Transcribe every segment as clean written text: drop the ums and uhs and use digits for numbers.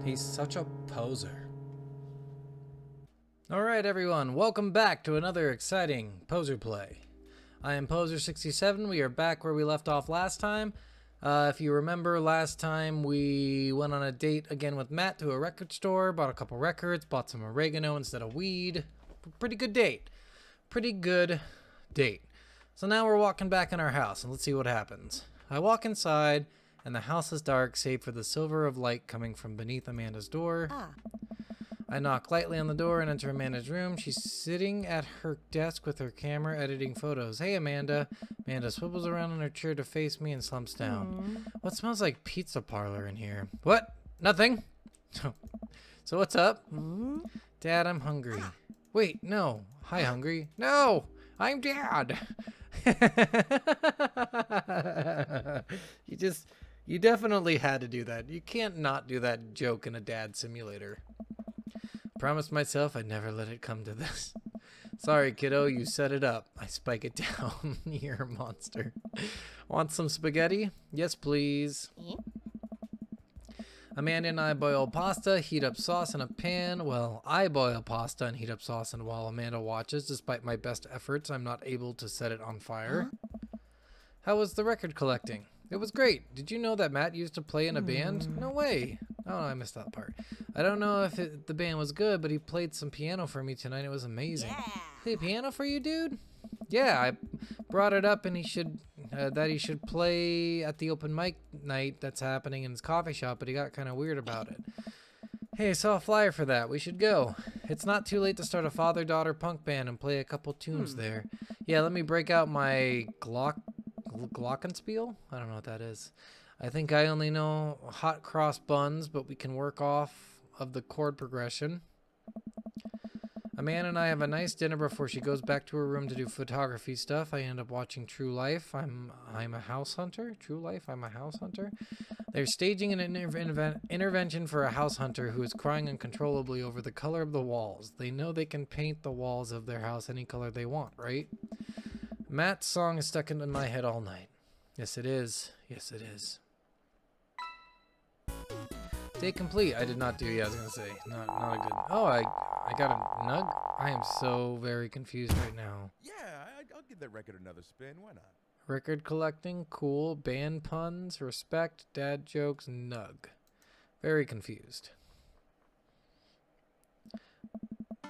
He's such a poser. Alright everyone, welcome back to another exciting Poser Play. I am Poser67, we are back where we left off last time. If you remember, last time we went on a date again with Matt to a record store, bought a couple records, bought some oregano instead of weed. Pretty good date. Pretty good date. So now we're walking back in our house, and let's see what happens. I walk inside, and the house is dark, save for the silver of light coming from beneath Amanda's door. I knock lightly on the door and enter Amanda's room. She's sitting at her desk with her camera editing photos. Hey, Amanda. Amanda swivels around in her chair to face me and slumps down. What smells like pizza parlor in here? What? Nothing. So what's up? Dad, I'm hungry. Wait, no. Hi, hungry. No, I'm Dad. You definitely had to do that. You can't not do that joke in a dad simulator. Promised myself I'd never let it come to this. Sorry, kiddo, you set it up. I spike it down. You're a monster. Want some spaghetti? Yes, please. Amanda and I boil pasta, heat up sauce in a pan. Well, I boil pasta and heat up sauce, and while Amanda watches, despite my best efforts, I'm not able to set it on fire. How was the record collecting? It was great. Did you know that Matt used to play in a band? No way. Oh, I missed that part. I don't know if the band was good, but he played some piano for me tonight. It was amazing. Yeah. Play piano for you, dude? Yeah, I brought it up, and he should play at the open mic night that's happening in his coffee shop, but he got kind of weird about it. Hey, I saw a flyer for that. We should go. It's not too late to start a father-daughter punk band and play a couple tunes there. Yeah, let me break out my glockenspiel? I don't know what that is. I think I only know hot cross buns, but we can work off of the chord progression. Amanda and I have a nice dinner before she goes back to her room to do photography stuff. I end up watching True Life. I'm a house hunter. True Life. I'm a house hunter. They're staging an intervention for a house hunter who is crying uncontrollably over the color of the walls. They know they can paint the walls of their house any color they want, right? Matt's song is stuck into my head all night. Yes, it is. Yes, it is. Day complete. I did not do. Yeah, I was gonna say not a good. Oh, I got a nug. I am so very confused right now. Yeah, I'll give that record another spin. Why not? Record collecting, cool. Band puns, respect, dad jokes, nug. Very confused.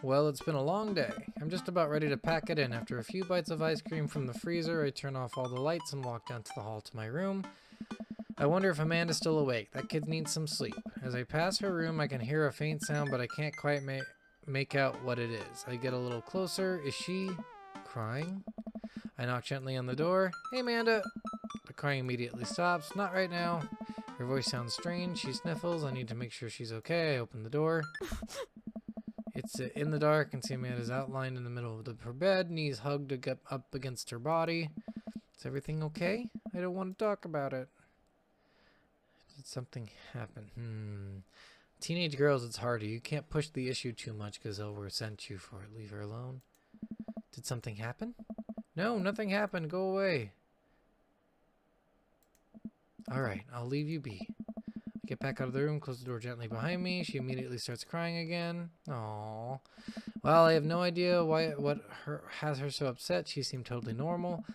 Well, it's been a long day. I'm just about ready to pack it in. After a few bites of ice cream from the freezer, I turn off all the lights and walk down to the hall to my room. I wonder if Amanda's still awake. That kid needs some sleep. As I pass her room, I can hear a faint sound, but I can't quite make out what it is. I get a little closer. Is she crying? I knock gently on the door. Hey, Amanda. The crying immediately stops. Not right now. Her voice sounds strange. She sniffles. I need to make sure she's okay. I open the door. It's in the dark. I can see Amanda's outlined in the middle of her bed, knees hugged up against her body. Is everything okay? I don't want to talk about it. Did something happen? Teenage girls, it's harder. You can't push the issue too much because they'll resent you for it. Leave her alone. Did something happen? No, nothing happened. Go away. Alright, I'll leave you be. I get back out of the room, close the door gently behind me. She immediately starts crying again. Aww. Well, I have no idea what has her so upset. She seemed totally normal.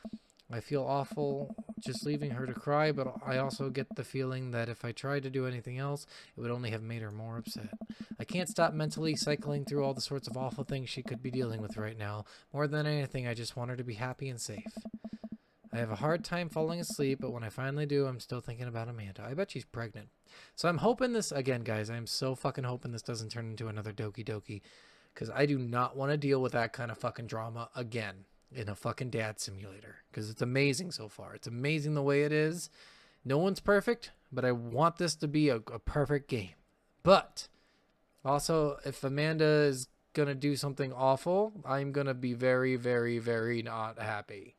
I feel awful just leaving her to cry, but I also get the feeling that if I tried to do anything else, it would only have made her more upset. I can't stop mentally cycling through all the sorts of awful things she could be dealing with right now. More than anything, I just want her to be happy and safe. I have a hard time falling asleep, but when I finally do, I'm still thinking about Amanda. I bet she's pregnant. So I'm hoping this, again, guys, I'm so fucking hoping this doesn't turn into another Doki Doki, because I do not want to deal with that kind of fucking drama again in a fucking dad simulator, because it's amazing so far. It's amazing the way it is. No one's perfect, but I want this to be a perfect game. But also, if Amanda is gonna do something awful, I'm gonna be very, very, very not happy.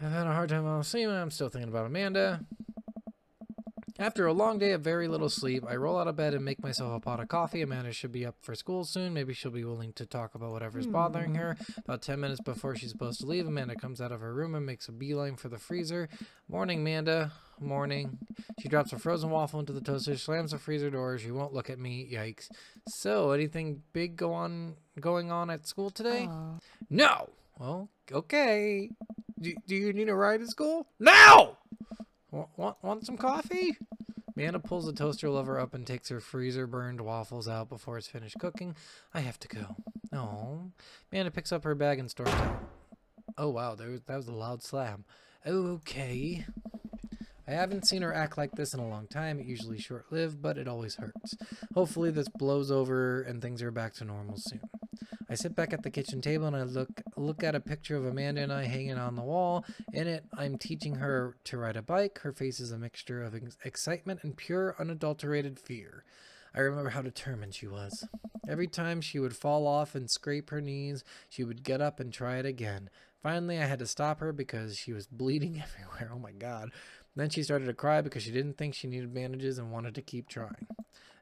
I've had a hard time falling asleep. I'm still thinking about Amanda. After a long day of very little sleep, I roll out of bed and make myself a pot of coffee. Amanda should be up for school soon. Maybe she'll be willing to talk about whatever's bothering her. About 10 minutes before she's supposed to leave, Amanda comes out of her room and makes a beeline for the freezer. Morning, Amanda. Morning. She drops a frozen waffle into the toaster, slams the freezer door. She won't look at me. Yikes. So, anything big going on at school today? No! Well, okay. Do you need a ride to school? No! Want some coffee? Amanda pulls the toaster lever up and takes her freezer-burned waffles out before it's finished cooking. I have to go. Oh. Amanda picks up her bag and storms out. Oh, wow. That was a loud slam. Okay. I haven't seen her act like this in a long time. It's usually short-lived, but it always hurts. Hopefully this blows over and things are back to normal soon. I sit back at the kitchen table and I look at a picture of Amanda and I hanging on the wall. In it, I'm teaching her to ride a bike. Her face is a mixture of excitement and pure, unadulterated fear. I remember how determined she was. Every time she would fall off and scrape her knees, she would get up and try it again. Finally, I had to stop her because she was bleeding everywhere. Oh my God. Then she started to cry because she didn't think she needed bandages and wanted to keep trying.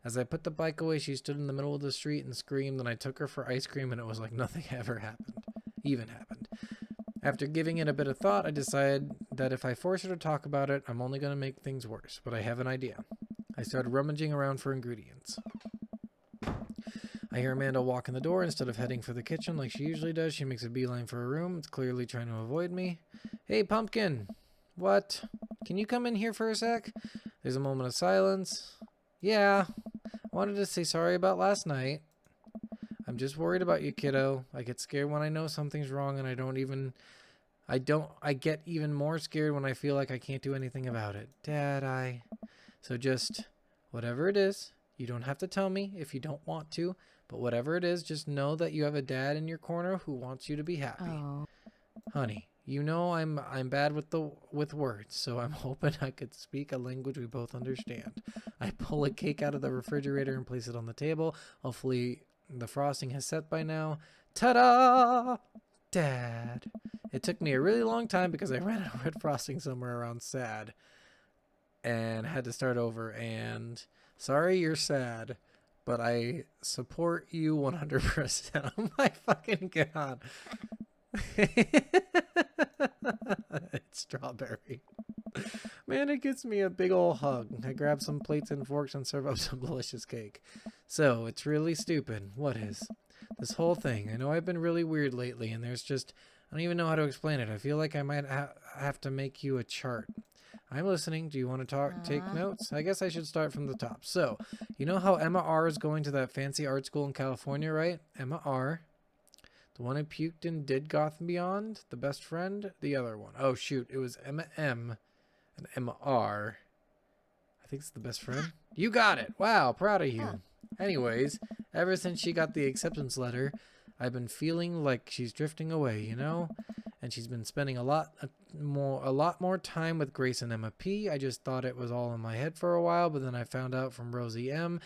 As I put the bike away, she stood in the middle of the street and screamed, and I took her for ice cream, and it was like nothing ever happened. After giving it a bit of thought, I decided that if I force her to talk about it, I'm only going to make things worse, but I have an idea. I started rummaging around for ingredients. I hear Amanda walk in the door. Instead of heading for the kitchen like she usually does, she makes a beeline for her room. It's clearly trying to avoid me. Hey, Pumpkin! What? Can you come in here for a sec? There's a moment of silence. Yeah. I wanted to say sorry about last night. I'm just worried about you, kiddo. I get scared when I know something's wrong, and I get even more scared when I feel like I can't do anything about it. So just, whatever it is, you don't have to tell me if you don't want to, but whatever it is, just know that you have a dad in your corner who wants you to be happy. Oh. Honey, you know I'm bad with words, so I'm hoping I could speak a language we both understand. I pull a cake out of the refrigerator and place it on the table. Hopefully the frosting has set by now. Ta-da! Dad. It took me a really long time because I ran out of red frosting somewhere around sad and had to start over. And sorry you're sad, but I support you 100%. Oh my fucking God. It's strawberry. Man, it gets me a big ol' hug. I grab some plates and forks and serve up some delicious cake. So, it's really stupid. What is? This whole thing. I know I've been really weird lately, and there's just... I don't even know how to explain it. I feel like I might have to make you a chart. I'm listening. Do you want to take notes? I guess I should start from the top. So, you know how Emma R. is going to that fancy art school in California, right? Emma R. The one who puked and did Gotham Beyond? The best friend? The other one. Oh, shoot. It was Emma M. and Emma R. I think it's the best friend. You got it. Wow, proud of you. Anyways, ever since she got the acceptance letter, I've been feeling like she's drifting away, you know? And she's been spending a lot more time with Grace and Emma P. I just thought it was all in my head for a while, but then I found out from Rosie M.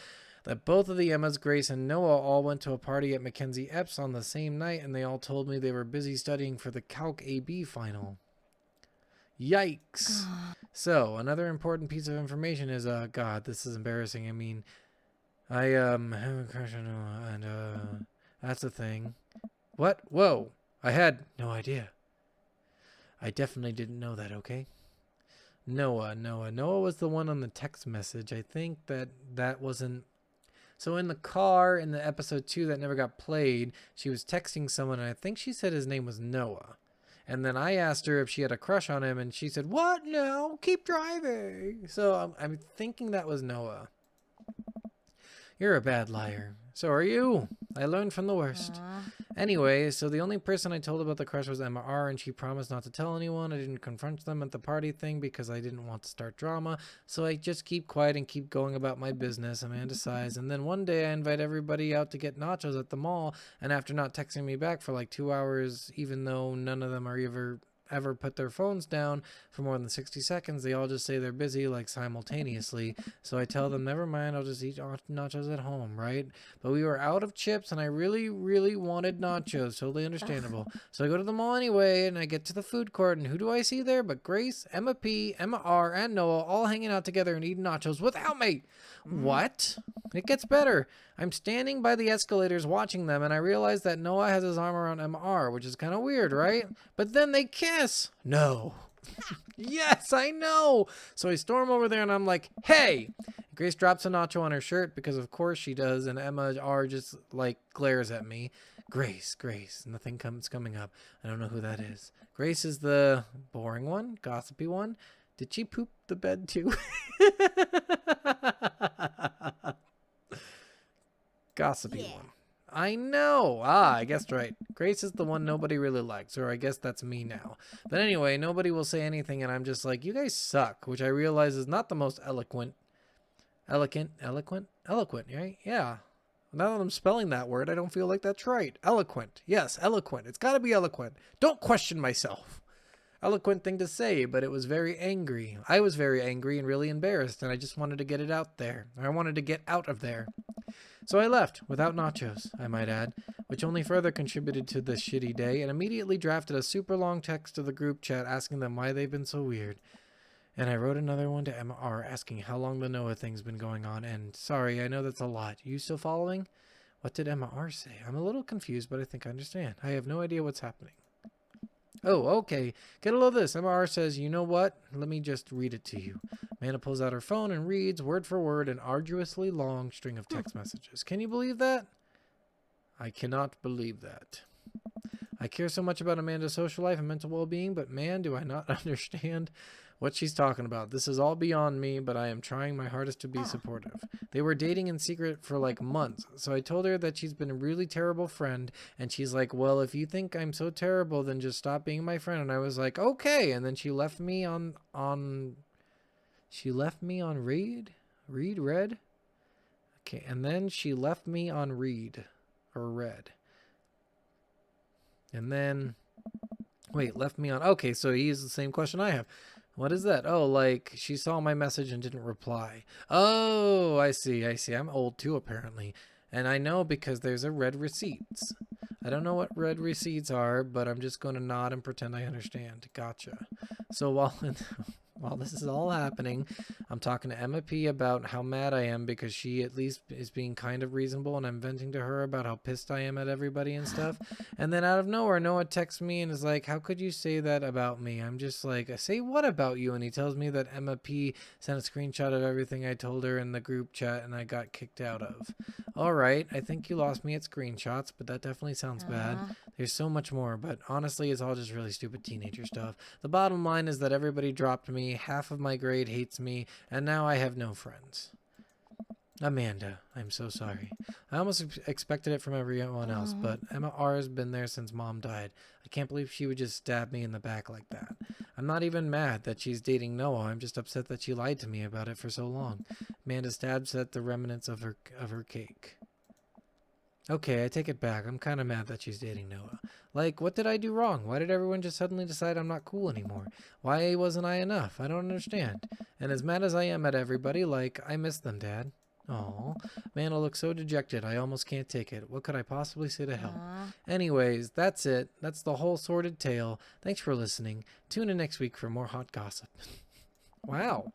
that both of the Emmas, Grace and Noah, all went to a party at Mackenzie Epps on the same night, and they all told me they were busy studying for the Calc AB final. Yikes. So, another important piece of information is, God, this is embarrassing. I mean, I, have a crush on Noah, and, that's a thing. What? Whoa. I had no idea. I definitely didn't know that, okay? Noah was the one on the text message. I think that wasn't... So in the car in the episode 2 that never got played, she was texting someone, and I think she said his name was Noah. And then I asked her if she had a crush on him, and she said, "What? No, keep driving." So I'm thinking that was Noah. You're a bad liar. So are you. I learned from the worst. Anyway, so the only person I told about the crush was Emma R, and she promised not to tell anyone. I didn't confront them at the party thing because I didn't want to start drama, so I just keep quiet and keep going about my business. Amanda sighs, and then one day I invite everybody out to get nachos at the mall, and after not texting me back for like 2 hours, even though none of them are ever put their phones down for more than 60 seconds. They all just say they're busy, like simultaneously. So I tell them, never mind, I'll just eat nachos at home, right? But we were out of chips and I really, really wanted nachos. Totally understandable. So I go to the mall anyway and I get to the food court and who do I see there but Grace, Emma P, Emma R, and Noah all hanging out together and eating nachos without me. What? It gets better. I'm standing by the escalators watching them and I realize that Noah has his arm around MR, which is kind of weird, right? But then they kiss. No. Yes, I know. So I storm over there and I'm like, hey. Grace drops a nacho on her shirt because of course she does, and Emma R just like glares at me. Grace, nothing coming up. I don't know who that is. Grace is the boring one, gossipy one. Did she poop the bed too? Gossipy one. I know. I guessed right. Grace is the one nobody really likes, or I guess that's me now. But anyway, nobody will say anything, and I'm just like, you guys suck, which I realize is not the most eloquent, right? Yeah. Now that I'm spelling that word, I don't feel like that's right. Eloquent. Yes, eloquent. It's got to be eloquent. Don't question myself. Eloquent thing to say, but it was very angry. I was very angry and really embarrassed, and I just wanted to get it out there. I wanted to get out of there. So I left, without nachos, I might add, which only further contributed to this shitty day, and immediately drafted a super long text to the group chat asking them why they've been so weird. And I wrote another one to Emma R asking how long the Noah thing's been going on, and sorry, I know that's a lot. You still following? What did Emma R say? I'm a little confused, but I think I understand. I have no idea what's happening. Oh, okay. Get a load of this. Emma R says, you know what? Let me just read it to you. Amanda pulls out her phone and reads, word for word, an arduously long string of text messages. Can you believe that? I cannot believe that. I care so much about Amanda's social life and mental well-being, but man, do I not understand what she's talking about. This is all beyond me, but I am trying my hardest to be supportive. They were dating in secret for like months, so I told her that she's been a really terrible friend, and she's like, well, if you think I'm so terrible, then just stop being my friend. And I was like, okay, and then she left me on read? Okay, and then she left me on read, or read. And then, wait, left me on, okay, so he used the same question I have. What is that? Oh, like, she saw my message and didn't reply. Oh, I see. I'm old too, apparently. And I know because there's a read receipts. I don't know what read receipts are, but I'm just going to nod and pretend I understand. Gotcha. So while this is all happening, I'm talking to Emma P about how mad I am because she at least is being kind of reasonable, and I'm venting to her about how pissed I am at everybody and stuff. And then out of nowhere, Noah texts me and is like, how could you say that about me? I'm just like, say what about you? And he tells me that Emma P sent a screenshot of everything I told her in the group chat and I got kicked out of. All right, I think you lost me at screenshots, but that definitely sounds bad. There's so much more, but honestly, it's all just really stupid teenager stuff. The bottom line is that everybody dropped me, half of my grade hates me, and now I have no friends. Amanda, I'm so sorry. I almost expected it from everyone else, but Emma R has been there since Mom died. I can't believe she would just stab me in the back like that. I'm not even mad that she's dating Noah. I'm just upset that she lied to me about it for so long. Amanda stabs at the remnants of her cake. Okay, I take it back. I'm kind of mad that she's dating Noah. Like, what did I do wrong? Why did everyone just suddenly decide I'm not cool anymore? Why wasn't I enough? I don't understand. And as mad as I am at everybody, like, I miss them, Dad. Aw, Amanda looks so dejected. I almost can't take it. What could I possibly say to help? Anyways, that's it. That's the whole sordid tale. Thanks for listening. Tune in next week for more hot gossip. Wow.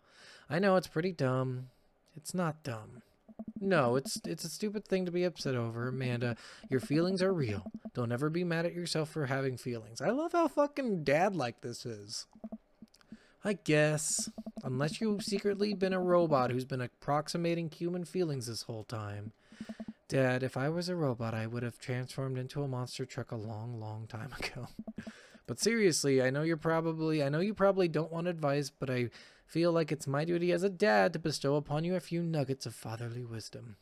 I know it's pretty dumb. It's not dumb. No, it's a stupid thing to be upset over, Amanda. Your feelings are real. Don't ever be mad at yourself for having feelings. I love how fucking dad-like this is. I guess. Unless you've secretly been a robot who's been approximating human feelings this whole time. Dad, if I was a robot, I would have transformed into a monster truck a long, long time ago. But seriously, I know you probably don't want advice, but I feel like it's my duty as a dad to bestow upon you a few nuggets of fatherly wisdom.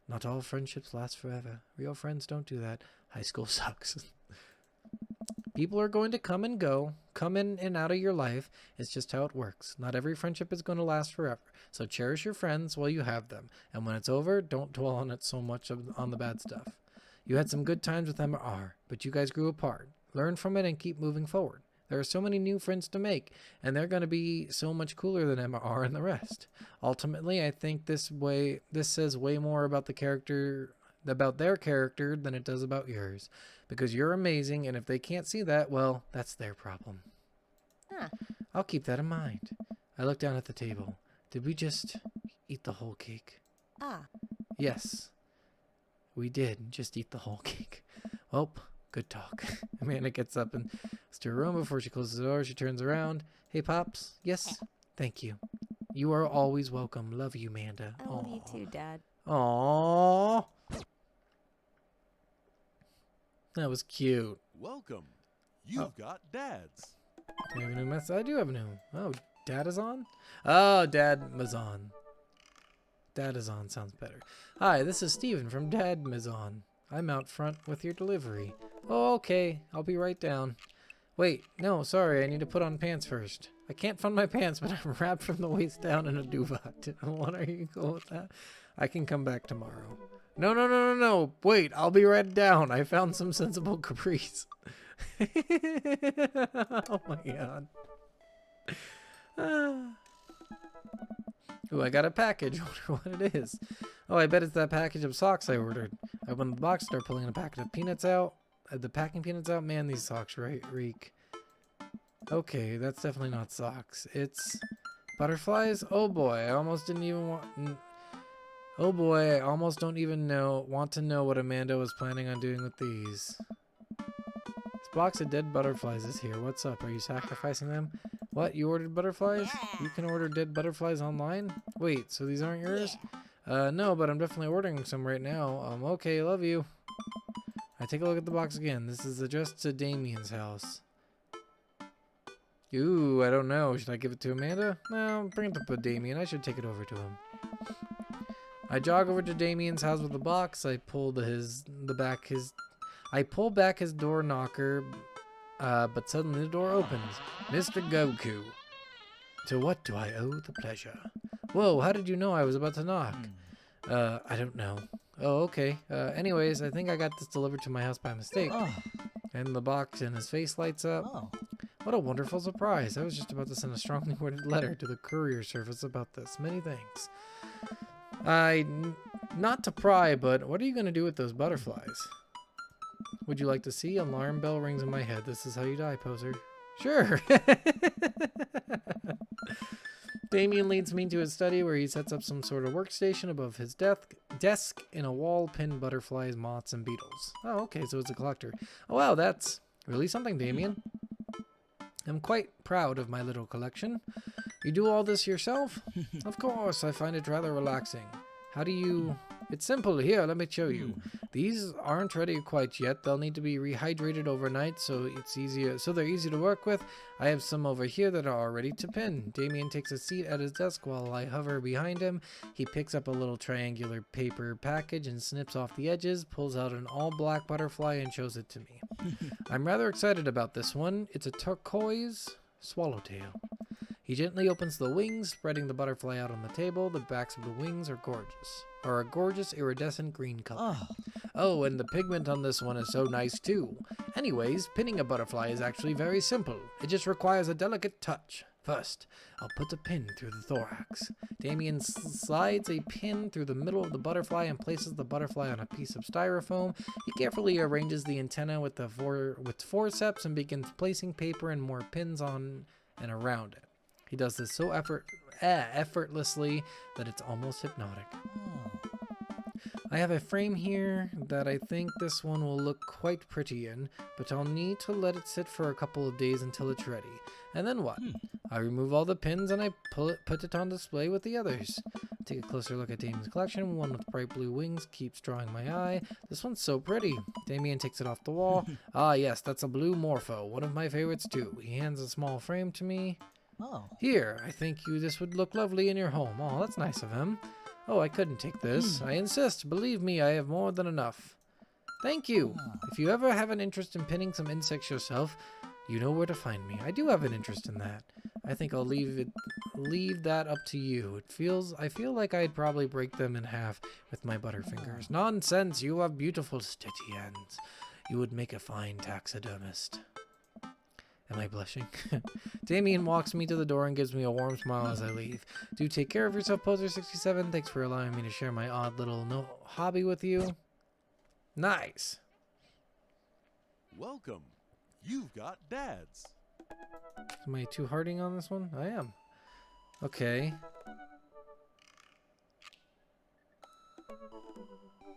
Not all friendships last forever. Real friends don't do that. High school sucks. People are going to come and go, come in and out of your life. It's just how it works. Not every friendship is going to last forever. So cherish your friends while you have them. And when it's over, don't dwell on it so much on the bad stuff. You had some good times with Emma R, but you guys grew apart. Learn from it and keep moving forward. There are so many new friends to make, and they're going to be so much cooler than Emma are and the rest. Ultimately, I think this says way more about their character than it does about yours. Because you're amazing, and if they can't see that, well, that's their problem. Huh. I'll keep that in mind. I looked down at the table. Did we just eat the whole cake? Ah. Yes. We did just eat the whole cake. Well, good talk. Amanda gets up and goes to her room. Before she closes the door, she turns around. Hey, Pops. Yes? Thank you. You are always welcome. Love you, Amanda. I love you too, Dad. Aww. That was cute. Welcome. You've got dads. Do you have a new message? I do have a new. Oh, Dad is on? Oh, Dad Mazon. Dad is on sounds better. Hi, this is Steven from Dad Mazon. I'm out front with your delivery. Oh, okay. I'll be right down. Wait, no, sorry. I need to put on pants first. I can't find my pants, but I'm wrapped from the waist down in a duvet. What are you cool with that? I can come back tomorrow. No. Wait, I'll be right down. I found some sensible capris. Oh my god. Ooh, I got a package. I wonder what it is. Oh, I bet it's that package of socks I ordered. I opened the box, start pulling a packet of peanuts out. The packing peanuts out. Man, these socks reek. Okay, that's definitely not socks. It's butterflies. Oh boy, I almost didn't even want. Oh boy, I almost don't even want to know what Amanda was planning on doing with these. This box of dead butterflies is here. What's up? Are you sacrificing them? What? You ordered butterflies? You can order dead butterflies online? Wait, so these aren't yours? No, but I'm definitely ordering some right now. Okay, love you. I take a look at the box again. This is addressed to Damien's house. Ooh, I don't know. Should I give it to Amanda? No, bring it to Damien. I should take it over to him. I jog over to Damien's house with the box. I pull back his door knocker, but suddenly the door opens. Mr. Goku. To what do I owe the pleasure? Whoa, how did you know I was about to knock? I don't know. Oh, okay. Anyways, I think I got this delivered to my house by mistake. Oh. And the box and his face lights up. Oh. What a wonderful surprise. I was just about to send a strongly worded letter to the courier service about this. Many thanks. Not to pry, but what are you going to do with those butterflies? Would you like to see? Alarm bell rings in my head. This is how you die, poser. Sure. Damien leads me to his study where he sets up some sort of workstation above his desk in a wall pinned butterflies, moths, and beetles. Oh, okay, so it's a collector. Oh, wow, that's really something, Damien. I'm quite proud of my little collection. You do all this yourself? Of course, I find it rather relaxing. How do you... It's simple. Here, let me show you. These aren't ready quite yet. They'll need to be rehydrated overnight, so they're easy to work with. I have some over here that are all ready to pin. Damien takes a seat at his desk while I hover behind him. He picks up a little triangular paper package and snips off the edges, pulls out an all-black butterfly and shows it to me. I'm rather excited about this one. It's a turquoise swallowtail. He gently opens the wings, spreading the butterfly out on the table. The backs of the wings are a gorgeous iridescent green color. Oh, and the pigment on this one is so nice too. Anyways, pinning a butterfly is actually very simple. It just requires a delicate touch. First, I'll put a pin through the thorax. Damien slides a pin through the middle of the butterfly and places the butterfly on a piece of styrofoam. He carefully arranges the antenna with forceps and begins placing paper and more pins on and around it. He does this so effortlessly that it's almost hypnotic. I have a frame here that I think this one will look quite pretty in, but I'll need to let it sit for a couple of days until it's ready. And then what? I remove all the pins and I put it on display with the others. Take a closer look at Damien's collection. One with bright blue wings keeps drawing my eye. This one's so pretty. Damien takes it off the wall. Ah, yes, that's a blue morpho. One of my favorites too. He hands a small frame to me. Here, I think this would look lovely in your home. Oh, that's nice of him. Oh, I couldn't take this. I insist. Believe me, I have more than enough. Thank you. If you ever have an interest in pinning some insects yourself, you know where to find me. I do have an interest in that. I think I'll leave that up to you. I feel like I'd probably break them in half with my butterfingers. Nonsense. You have beautiful steady hands. You would make a fine taxidermist. Am I blushing? Damien walks me to the door and gives me a warm smile as I leave. Do take care of yourself, Poser67. Thanks for allowing me to share my odd little hobby with you. Nice. Welcome. You've got dads. Am I too harding on this one? I am. Okay.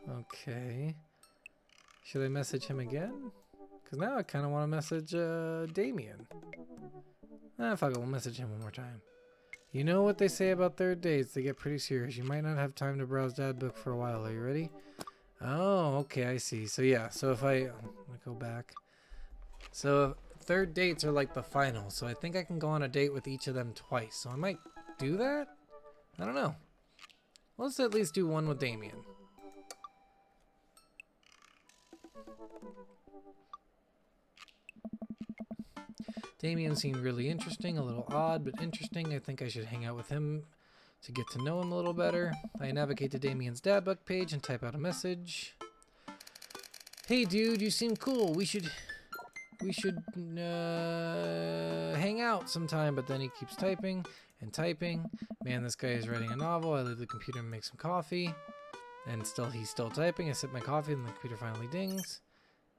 Okay. Should I message him again? Because now I kind of want to message Damien. Fuck it, we'll message him one more time. You know what they say about third dates, they get pretty serious. You might not have time to browse dad book for a while. Are you ready? Oh, okay, I see. So yeah, so if I go back. So third dates are like the final. So I think I can go on a date with each of them twice. So I might do that? I don't know. Let's at least do one with Damien. Damien seemed really interesting, a little odd, but interesting. I think I should hang out with him to get to know him a little better. I navigate to Damien's dad book page and type out a message. Hey dude, you seem cool. We should hang out sometime, but then he keeps typing and typing. Man, this guy is writing a novel. I leave the computer and make some coffee. And he's still typing. I sip my coffee and the computer finally dings.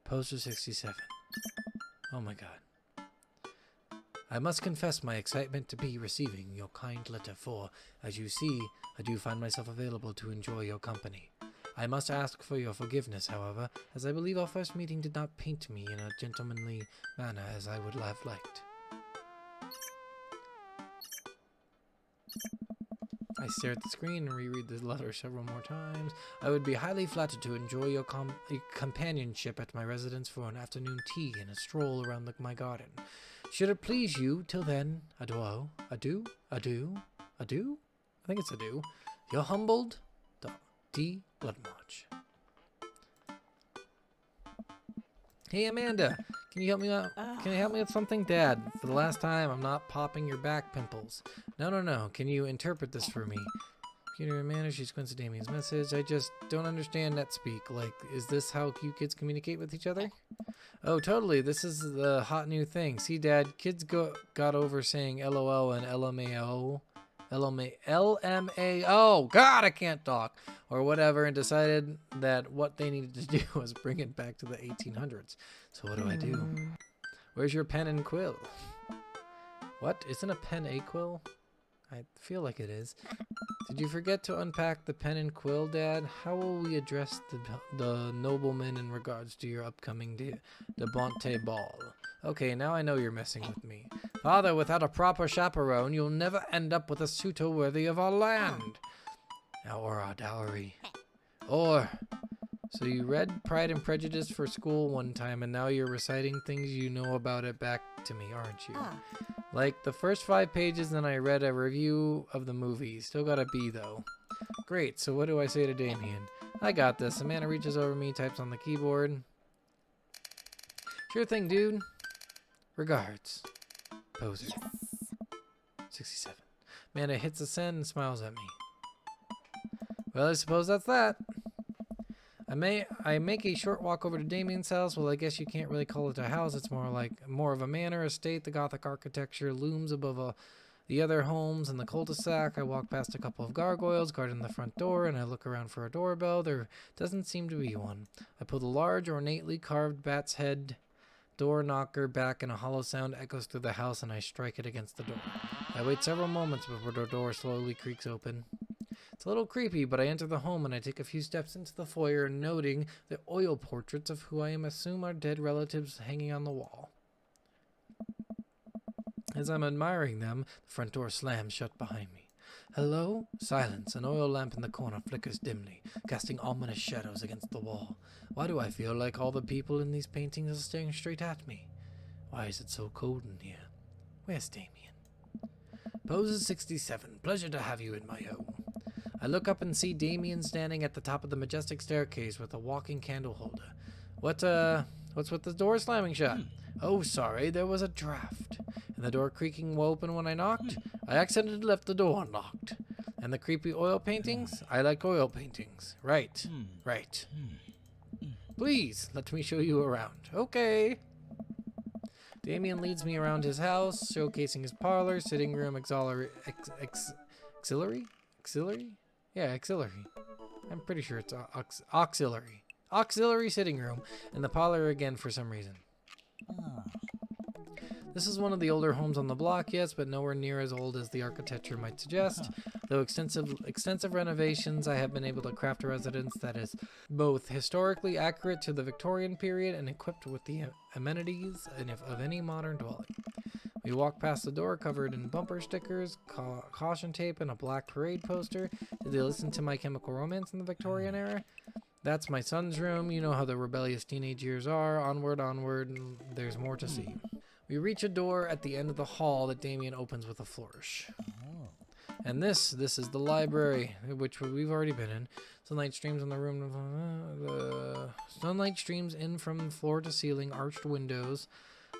Poster 67. Oh my god. I must confess my excitement to be receiving your kind letter, for, as you see, I do find myself available to enjoy your company. I must ask for your forgiveness, however, as I believe our first meeting did not paint me in a gentlemanly manner as I would have liked. I stare at the screen and reread the letter several more times. I would be highly flattered to enjoy your companionship at my residence for an afternoon tea and a stroll around my garden. Should it please you, till then, adieu, adieu, adieu, adieu? I think it's adieu. Your humbled D. Bloodmarch. Hey Amanda, can you help me out? Can you help me with something? Dad, for the last time, I'm not popping your back pimples. No. Can you interpret this for me? Computer manager, she squints at Damien's message. I just don't understand NetSpeak. Like, is this how you kids communicate with each other? Oh, totally. This is the hot new thing. See, Dad, kids got over saying LOL and LMAO. LMAO. God, I can't talk. Or whatever, and decided that what they needed to do was bring it back to the 1800s. So what do I do? Where's your pen and quill? What? Isn't a pen a quill? I feel like it is. Did you forget to unpack the pen and quill, Dad? How will we address the nobleman in regards to your upcoming debauchee ball? Okay, now I know you're messing with me. Father, without a proper chaperone, you'll never end up with a suitor worthy of our land. Or our dowry. Or... So you read Pride and Prejudice for school one time, and now you're reciting things you know about it back to me, aren't you? Like the first 5 pages, then I read a review of the movie. Still got a B, though. Great, so what do I say to Damien? I got this. Amanda reaches over me, types on the keyboard. Sure thing, dude. Regards. Poser. 67. Amanda hits a send and smiles at me. Well, I suppose that's that. I make a short walk over to Damien's house. Well, I guess you can't really call it a house. It's more of a manor estate. The Gothic architecture looms above the other homes in the cul-de-sac. I walk past a couple of gargoyles guarding the front door, and I look around for a doorbell. There doesn't seem to be one. I pull the large, ornately carved bat's head door knocker back, and a hollow sound echoes through the house, and I strike it against the door. I wait several moments before the door slowly creaks open. It's a little creepy, but I enter the home and I take a few steps into the foyer, noting the oil portraits of who I assume are dead relatives hanging on the wall. As I'm admiring them, the front door slams shut behind me. Hello? Silence. An oil lamp in the corner flickers dimly, casting ominous shadows against the wall. Why do I feel like all the people in these paintings are staring straight at me? Why is it so cold in here? Where's Damien? Poser 67. Pleasure to have you in my home. I look up and see Damien standing at the top of the majestic staircase with a walking candle holder. What's with the door slamming shut? Oh, sorry, there was a draft. And the door creaking open when I knocked? I accidentally left the door unlocked. And the creepy oil paintings? I like oil paintings. Right. Please, let me show you around. Okay. Damien leads me around his house, showcasing his parlor, sitting room, auxiliary? Yeah, auxiliary. I'm pretty sure it's auxiliary. Auxiliary sitting room, and the parlor again for some reason. This is one of the older homes on the block, yes, but nowhere near as old as the architecture might suggest. Though extensive renovations, I have been able to craft a residence that is both historically accurate to the Victorian period and equipped with the amenities of any modern dwelling. We walk past the door covered in bumper stickers, caution tape, and a black parade poster. Did they listen to My Chemical Romance in the Victorian era? That's my son's room. You know how the rebellious teenage years are. Onward, onward, and there's more to see. We reach a door at the end of the hall that Damien opens with a flourish. And this is the library, which we've already been in. Sunlight streams on the room. Sunlight streams in from floor to ceiling, arched windows.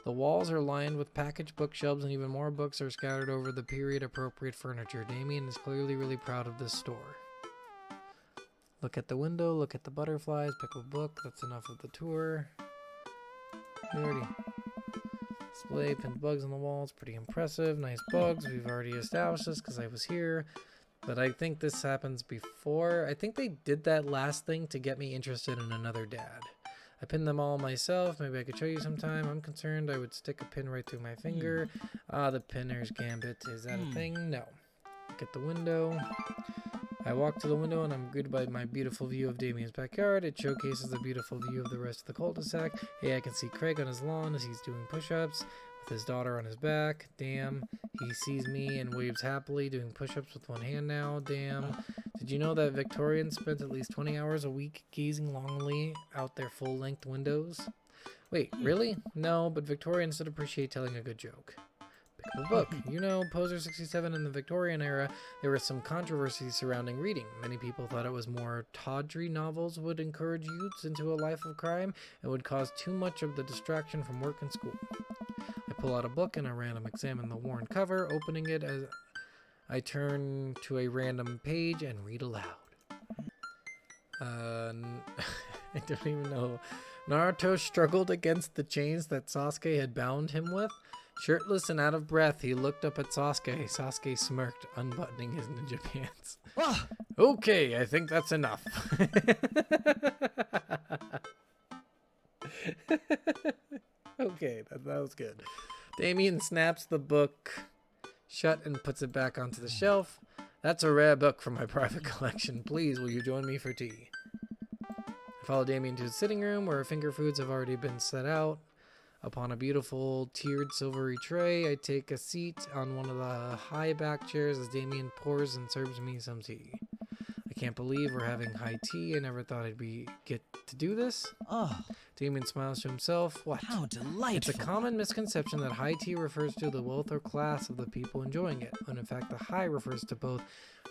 The walls are lined with packaged bookshelves, and even more books are scattered over the period-appropriate furniture. Damien is clearly really proud of this store. Look at the window, look at the butterflies, pick a book. That's enough of the tour. We already... Display, pins bugs on the wall. It's pretty impressive. Nice bugs. We've already established this because I was here. But I think this happens before. I think they did that last thing to get me interested in another dad. I pinned them all myself. Maybe I could show you sometime. I'm concerned I would stick a pin right through my finger. The pinner's gambit. Is that a thing? No. Look at the window. I walk to the window and I'm greeted by my beautiful view of Damien's backyard. It showcases a beautiful view of the rest of the cul-de-sac. Hey, I can see Craig on his lawn as he's doing push-ups with his daughter on his back. Damn. He sees me and waves happily, doing push-ups with one hand now. Damn. Did you know that Victorians spent at least 20 hours a week gazing longingly out their full-length windows? Wait, really? No, but Victorians did appreciate telling a good joke. Pick up a book. You know, Poser 67 in the Victorian era, there was some controversy surrounding reading. Many people thought it was more tawdry novels would encourage youths into a life of crime and would cause too much of the distraction from work and school. I pull out a book and I random examine the worn cover, opening it as I turn to a random page and read aloud. I don't even know. Naruto struggled against the chains that Sasuke had bound him with. Shirtless and out of breath, he looked up at Sasuke. Sasuke smirked, unbuttoning his ninja pants. Okay, I think that's enough. Okay, that was good. Damien snaps the book shut and puts it back onto the shelf. That's a rare book from my private collection. Please, will you join me for tea? I follow Damien to his sitting room where finger foods have already been set out. Upon a beautiful tiered silvery tray, I take a seat on one of the high back chairs as Damien pours and serves me some tea. I can't believe we're having high tea. I never thought I'd get to do this. Damien smiles to himself. What? How delightful. It's a common misconception that high tea refers to the wealth or class of the people enjoying it, when in fact the high refers to both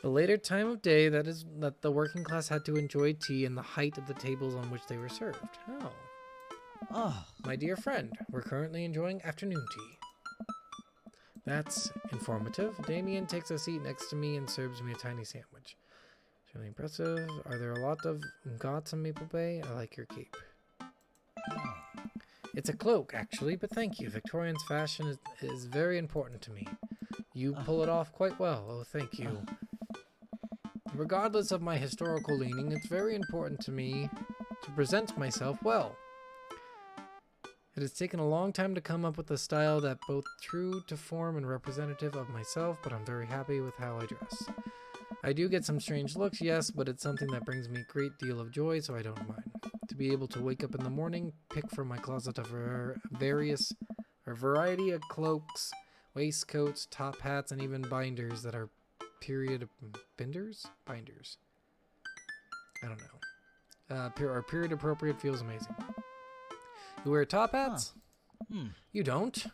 the later time of day, that is, that the working class had to enjoy tea, and the height of the tables on which they were served. My dear friend, we're currently enjoying afternoon tea. That's informative. Damien takes a seat next to me and serves me a tiny sandwich. It's really impressive. Are there a lot of gots in Maple Bay? I like your cape. It's a cloak, actually, but thank you. Victorian's fashion is very important to me. You pull it off quite well. Oh, thank you. Regardless of my historical leaning, it's very important to me to present myself well. It has taken a long time to come up with a style that both true to form and representative of myself, but I'm very happy with how I dress. I do get some strange looks, yes, but it's something that brings me a great deal of joy, so I don't mind. To be able to wake up in the morning, pick from my closet a variety of cloaks, waistcoats, top hats, and even binders that are binders? I don't know. Are period appropriate feels amazing. You wear top hats? You don't?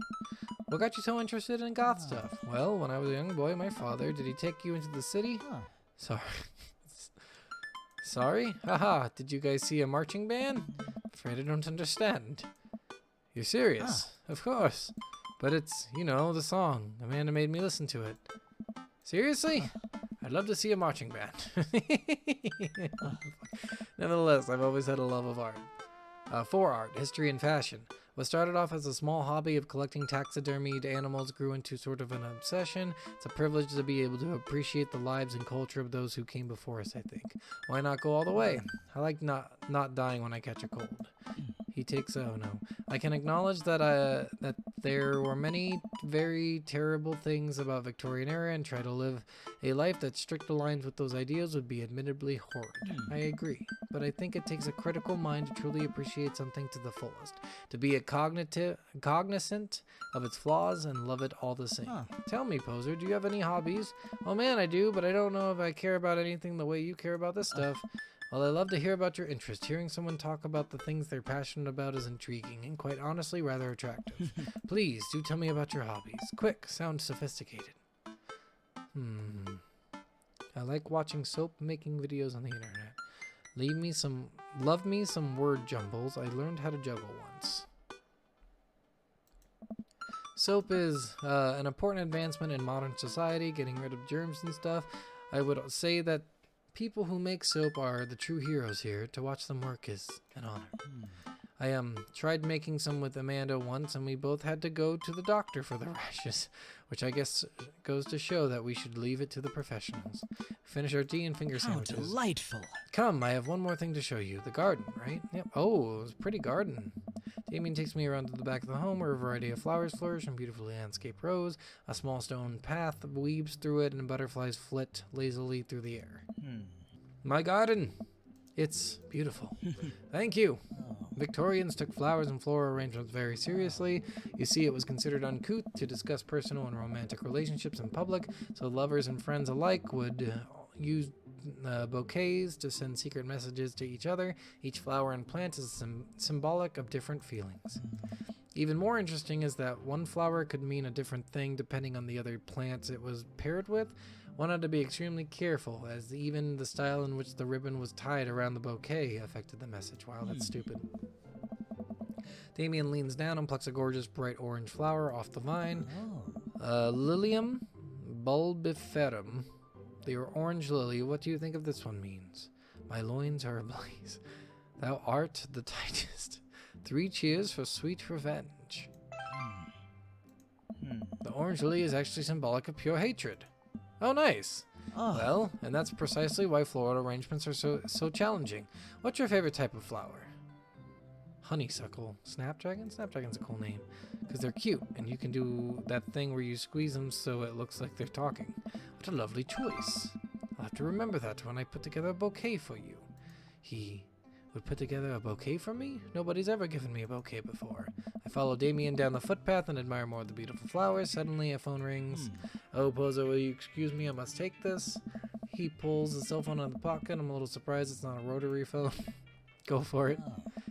What got you so interested in goth stuff? Well, when I was a young boy, my father, did he take you into the city? Sorry. Sorry? Haha, did you guys see a marching band? Afraid I don't understand. You're serious? Of course. But it's, you know, the song. Amanda made me listen to it. Seriously? I'd love to see a marching band. Nevertheless, I've always had a love of art. For art, history, and fashion. What started off as a small hobby of collecting taxidermied animals grew into sort of an obsession. It's a privilege to be able to appreciate the lives and culture of those who came before us, I think. Why not go all the way? I like not dying when I catch a cold. He takes, oh no. I can acknowledge that there were many very terrible things about Victorian era, and try to live a life that strict aligns with those ideals would be admittedly horrid. I agree, but I think it takes a critical mind to truly appreciate something to the fullest, to be cognizant of its flaws and love it all the same. Tell me, Poser, do you have any hobbies? Oh man, I do, but I don't know if I care about anything the way you care about this stuff. Well, I love to hear about your interest. Hearing someone talk about the things they're passionate about is intriguing and quite honestly rather attractive. Please, do tell me about your hobbies. Quick, sound sophisticated. I like watching soap making videos on the internet. Love me some word jumbles. I learned how to juggle once. Soap is an important advancement in modern society, getting rid of germs and stuff. I would say that people who make soap are the true heroes here. To watch them work is an honor. I tried making some with Amanda once, and we both had to go to the doctor for the rashes, which I guess goes to show that we should leave it to the professionals. Finish our tea and finger sandwiches. Delightful. Come, I have one more thing to show you. The garden, right? Yep. Oh, it was a pretty garden. Damien takes me around to the back of the home where a variety of flowers flourish and beautiful landscape rows. A small stone path weaves through it, and butterflies flit lazily through the air. My garden. It's beautiful. Thank you. Victorians took flowers and floral arrangements very seriously. You see, it was considered uncouth to discuss personal and romantic relationships in public, so lovers and friends alike would use bouquets to send secret messages to each other. Each flower and plant is symbolic of different feelings. Even more interesting is that one flower could mean a different thing depending on the other plants it was paired with. One had to be extremely careful, as even the style in which the ribbon was tied around the bouquet affected the message. Wow, that's stupid. Damien leans down and plucks a gorgeous bright orange flower off the vine. Lilium bulbiferum. The orange lily. What do you think of this one means? My loins are ablaze. Thou art the tightest. 3 cheers for sweet revenge. The orange lily is actually symbolic of pure hatred. Oh, nice. Well, and that's precisely why floral arrangements are so challenging. What's your favorite type of flower? Honeysuckle. Snapdragon? Snapdragon's a cool name. Because they're cute, and you can do that thing where you squeeze them so it looks like they're talking. What a lovely choice. I'll have to remember that when I put together a bouquet for you. He would put together a bouquet for me? Nobody's ever given me a bouquet before. I follow Damien down the footpath and admire more of the beautiful flowers. Suddenly, a phone rings. Oh, Pozo, will you excuse me? I must take this. He pulls his cell phone out of the pocket. I'm a little surprised it's not a rotary phone. Go for it.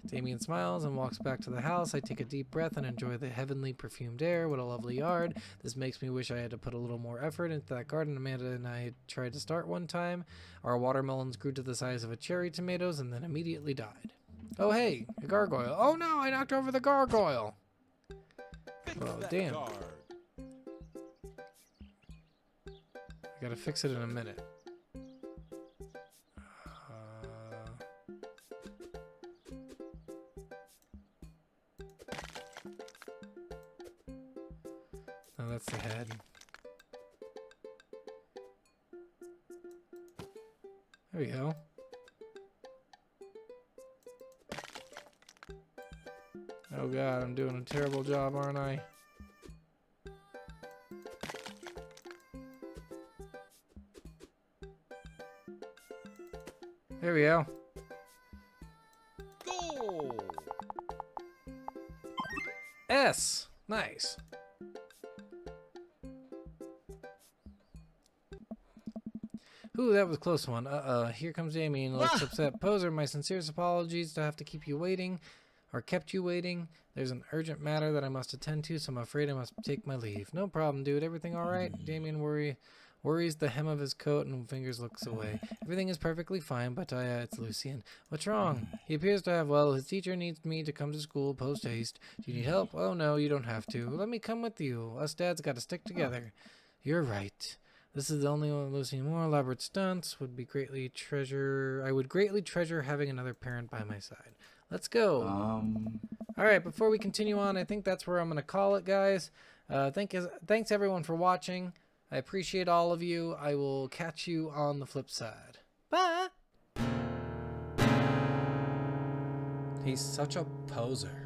Damien smiles and walks back to the house. I take a deep breath and enjoy the heavenly perfumed air. What a lovely yard. This makes me wish I had to put a little more effort into that garden Amanda and I tried to start one time. Our watermelons grew to the size of a cherry tomatoes and then immediately died. Oh, hey, a gargoyle. Oh, no, I knocked over the gargoyle. Oh, damn. I gotta fix it in a minute. Oh, that's the head. There we go. Oh god, I'm doing a terrible job, aren't I? There we go. Goal! S! Nice. Ooh, that was a close one. Here comes Damien. Looks upset. Poser, my sincerest apologies to have to keep you waiting. Or kept you waiting. There's an urgent matter that I must attend to, so I'm afraid I must take my leave. No problem, dude. Everything alright? Damien worries the hem of his coat and fingers looks away. Everything is perfectly fine, but it's Lucien. What's wrong? He appears to have, well, his teacher needs me to come to school post haste. Do you need help? Oh no, you don't have to. Let me come with you. Us dads gotta stick together. You're right. This is the only one losing more elaborate stunts. I would greatly treasure having another parent by my side. Let's go. All right, before we continue on, I think that's where I'm going to call it, guys. Thanks everyone for watching. I appreciate all of you. I will catch you on the flip side. Bye. He's such a poser.